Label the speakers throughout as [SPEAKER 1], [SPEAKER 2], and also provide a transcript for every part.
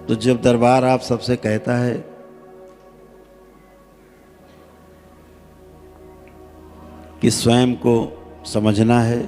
[SPEAKER 1] तो जब दरबार आप सबसे कहता है कि स्वयं को समझना है,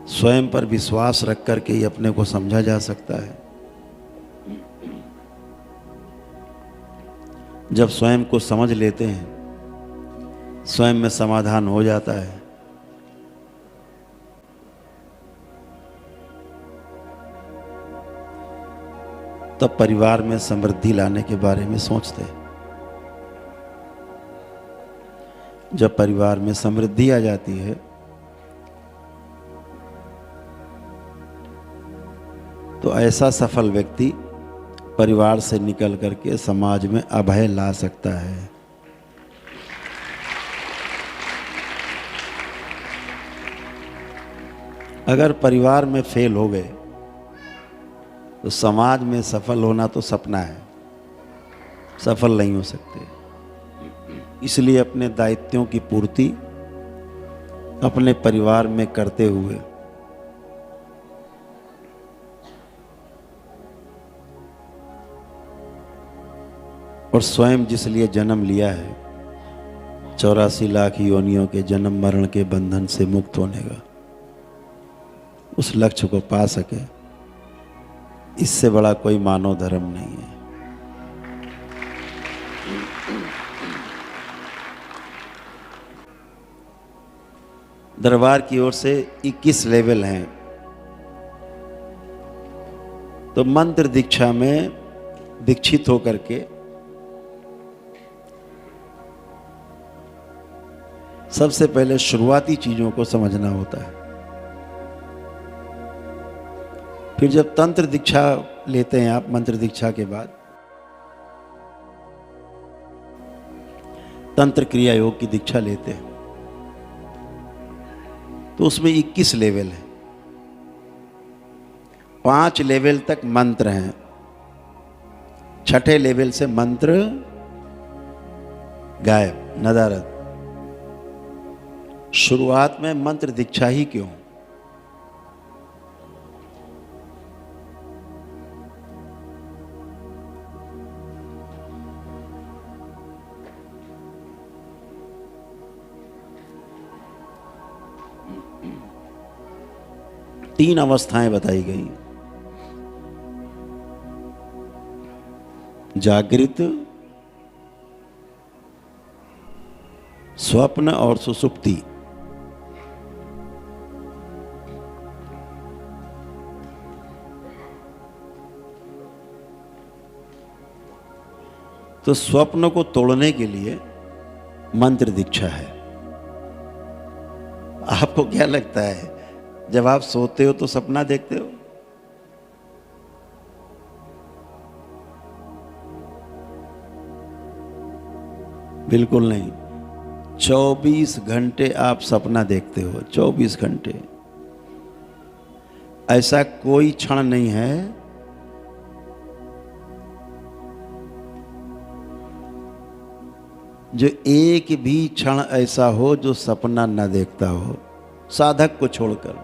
[SPEAKER 1] स्वयं पर विश्वास रख करके ही अपने को समझा जा सकता है। जब स्वयं को समझ लेते हैं, स्वयं में समाधान हो जाता है, तब परिवार में समृद्धि लाने के बारे में सोचते हैं। जब परिवार में समृद्धि आ जाती है तो ऐसा सफल व्यक्ति परिवार से निकल करके समाज में अभय ला सकता है। अगर परिवार में फेल हो गए तो समाज में सफल होना तो सपना है, सफल नहीं हो सकते। इसलिए अपने दायित्वों की पूर्ति अपने परिवार में करते हुए और स्वयं जिस लिए जन्म लिया है, 84 लाख योनियों के जन्म मरण के बंधन से मुक्त होने का, उस लक्ष्य को पा सके, इससे बड़ा कोई मानव धर्म नहीं है। दरबार की ओर से 21 लेवल हैं। तो मंत्र दीक्षा में दीक्षित होकर के सबसे पहले शुरुआती चीजों को समझना होता है। फिर जब तंत्र दीक्षा लेते हैं आप, मंत्र दीक्षा के बाद तंत्र क्रिया योग की दीक्षा लेते हैं, तो उसमें 21 लेवल है। 5 लेवल तक मंत्र हैं, 6ठे लेवल से मंत्र गायब, नदारद। शुरुआत में मंत्र दीक्षा ही क्यों? तीन अवस्थाएं बताई गई: जागृत, स्वप्न और सुषुप्ति। तो स्वप्न को तोड़ने के लिए मंत्र दीक्षा है। आपको क्या लगता है, जब आप सोते हो तो सपना देखते हो? बिल्कुल नहीं। 24 घंटे आप सपना देखते हो, 24 घंटे। ऐसा कोई क्षण नहीं है जो एक भी क्षण ऐसा हो जो सपना न देखता हो, साधक को छोड़कर,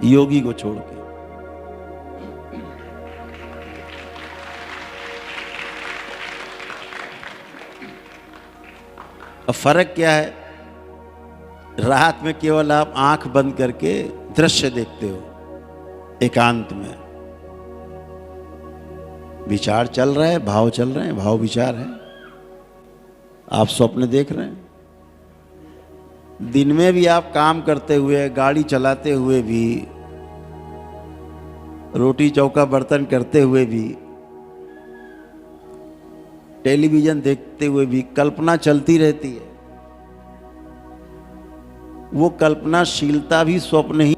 [SPEAKER 1] योगी को छोड़ के। अब फर्क क्या है? रात में केवल आप आंख बंद करके दृश्य देखते हो, एकांत में विचार चल रहा है, भाव चल रहे हैं, भाव विचार है, आप स्वप्न देख रहे हैं। दिन में भी आप काम करते हुए, गाड़ी चलाते हुए भी, रोटी चौका बर्तन करते हुए भी, टेलीविजन देखते हुए भी कल्पना चलती रहती है। वो कल्पनाशीलता भी स्वप्न ही,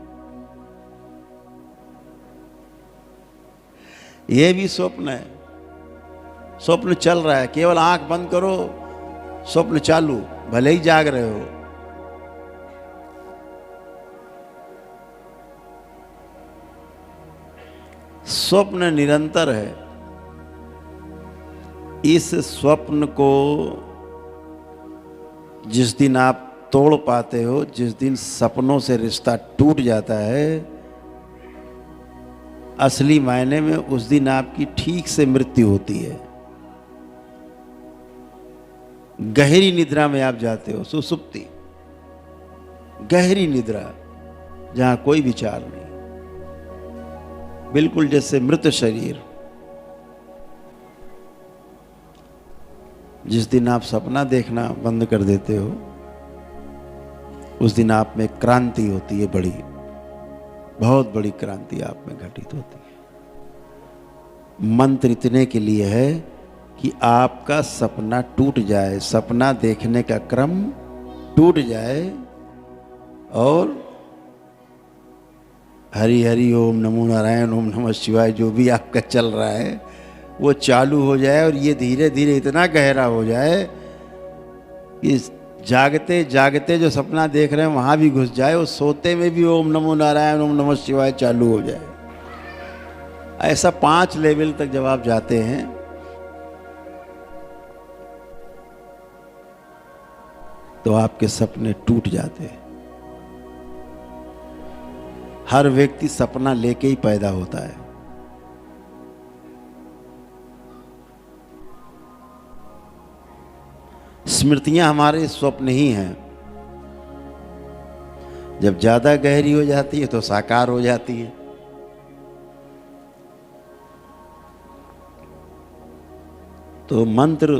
[SPEAKER 1] ये भी स्वप्न है। स्वप्न चल रहा है, केवल आंख बंद करो, स्वप्न चालू, भले ही जाग रहे हो। स्वप्न निरंतर है। इस स्वप्न को जिस दिन आप तोड़ पाते हो, जिस दिन सपनों से रिश्ता टूट जाता है, असली मायने में उस दिन आपकी ठीक से मृत्यु होती है। गहरी निद्रा में आप जाते हो, सुसुप्ति, गहरी निद्रा, जहां कोई विचार नहीं, बिल्कुल जैसे मृत शरीर। जिस दिन आप सपना देखना बंद कर देते हो, उस दिन आप में क्रांति होती है, बड़ी, बहुत बड़ी क्रांति आप में घटित होती है। मंत्र इतने के लिए है कि आपका सपना टूट जाए, सपना देखने का क्रम टूट जाए और हरि हरि ओम नमो नारायण ओम नमः शिवाय जो भी आपका चल रहा है वो चालू हो जाए, और ये धीरे धीरे इतना गहरा हो जाए कि जागते जागते जो सपना देख रहे हैं वहां भी घुस जाए, और सोते में भी ओम नमो नारायण ओम नमः शिवाय चालू हो जाए। ऐसा 5 लेवल तक जब आप जाते हैं तो आपके सपने टूट जाते हैं। हर व्यक्ति सपना लेके ही पैदा होता है। स्मृतियां हमारे स्वप्न ही हैं। जब ज्यादा गहरी हो जाती है तो साकार हो जाती है। तो मंत्र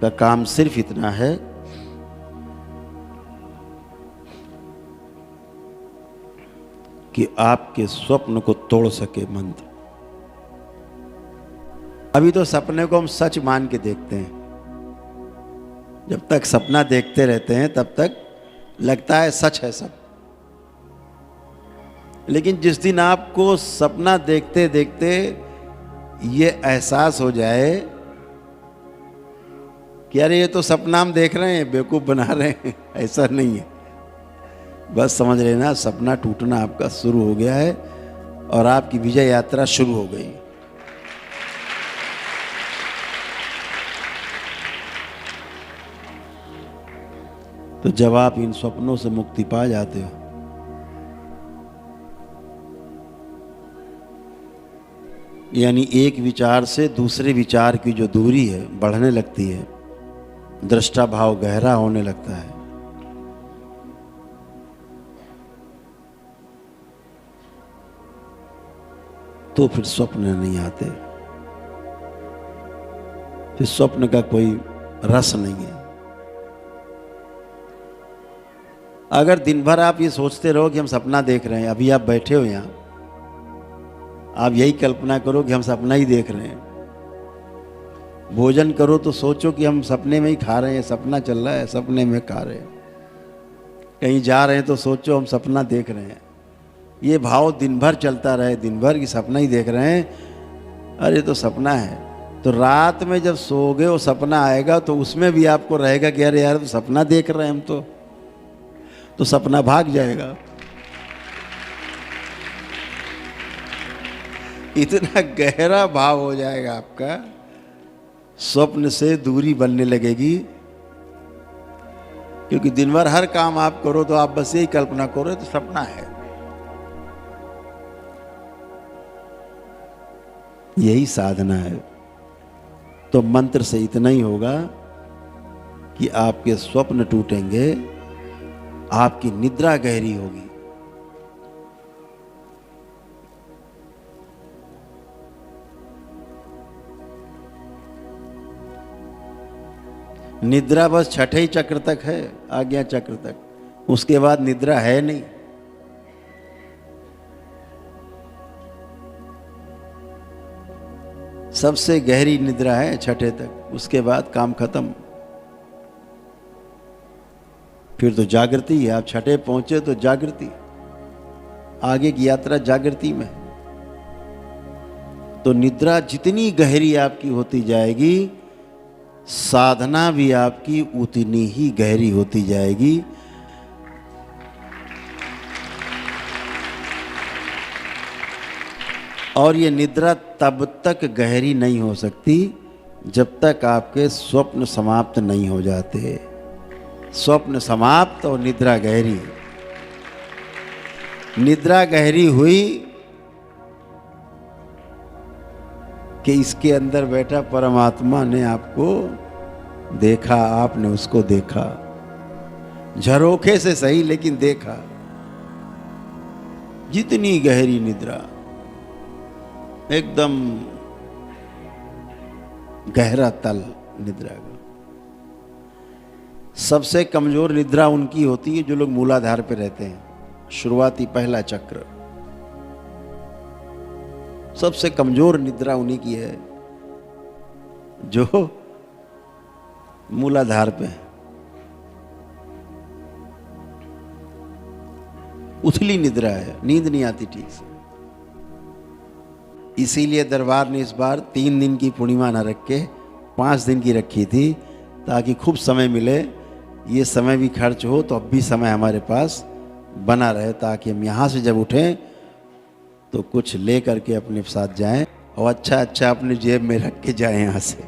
[SPEAKER 1] का काम सिर्फ इतना है कि आपके स्वप्न को तोड़ सके मंत्र। अभी तो सपने को हम सच मान के देखते हैं। जब तक सपना देखते रहते हैं तब तक लगता है सच है सब। लेकिन जिस दिन आपको सपना देखते देखते ये एहसास हो जाए कि अरे ये तो सपना हम देख रहे हैं, बेवकूफ बना रहे हैं, ऐसा नहीं है, बस समझ लेना सपना टूटना आपका शुरू हो गया है और आपकी विजय यात्रा शुरू हो गई। तो जब आप इन स्वप्नों से मुक्ति पा जाते हो, यानी एक विचार से दूसरे विचार की जो दूरी है बढ़ने लगती है, दृष्टा भाव गहरा होने लगता है, तो फिर स्वप्न नहीं आते, फिर स्वप्न का कोई रस नहीं है। अगर दिन भर आप ये सोचते रहो कि हम सपना देख रहे हैं, अभी आप बैठे हो यहाँ, आप यही कल्पना करो कि हम सपना ही देख रहे हैं। भोजन करो तो सोचो कि हम सपने में ही खा रहे हैं, सपना चल रहा है, सपने में खा रहे हैं। कहीं जा रहे हैं तो सोचो हम सपना देख रहे हैं। ये भाव दिन भर चलता रहे, दिन भर की सपना ही देख रहे हैं, अरे तो सपना है। तो रात में जब सोओगे वो सपना आएगा तो उसमें भी आपको रहेगा कि अरे यार तो सपना देख रहे हैं हम, तो सपना भाग जाएगा। इतना गहरा भाव हो जाएगा आपका, स्वप्न से दूरी बनने लगेगी। क्योंकि दिन भर हर काम आप करो तो आप बस यही कल्पना करो तो सपना है। यही साधना है। तो मंत्र से इतना ही होगा कि आपके स्वप्न टूटेंगे, आपकी निद्रा गहरी होगी। निद्रा बस छठे चक्र तक है, आज्ञा चक्र तक, उसके बाद निद्रा है नहीं। सबसे गहरी निद्रा है छठे तक, उसके बाद काम खत्म। फिर तो जागृति है। आप छठे पहुंचे तो जागृति, आगे की यात्रा जागृति में। तो निद्रा जितनी गहरी आपकी होती जाएगी, साधना भी आपकी उतनी ही गहरी होती जाएगी। और ये निद्रा तब तक गहरी नहीं हो सकती जब तक आपके स्वप्न समाप्त नहीं हो जाते। स्वप्न समाप्त और निद्रा गहरी। निद्रा गहरी हुई कि इसके अंदर बैठा परमात्मा ने आपको देखा, आपने उसको देखा, झरोखे से सही लेकिन देखा। जितनी गहरी निद्रा, एकदम गहरा तल निद्रा का। सबसे कमजोर निद्रा उनकी होती है जो लोग मूलाधार पे रहते हैं, शुरुआती पहला चक्र। सबसे कमजोर निद्रा उन्हीं की है जो मूलाधार पे है। उथली निद्रा है, नींद नहीं आती ठीक से। इसीलिए दरबार ने इस बार 3 दिन की पूर्णिमा न रख के 5 दिन की रखी थी, ताकि खूब समय मिले, ये समय भी खर्च हो तो अब भी समय हमारे पास बना रहे, ताकि हम यहाँ से जब उठें तो कुछ ले करके अपने साथ जाएं और अच्छा अच्छा अपने जेब में रख के जाएं यहाँ से।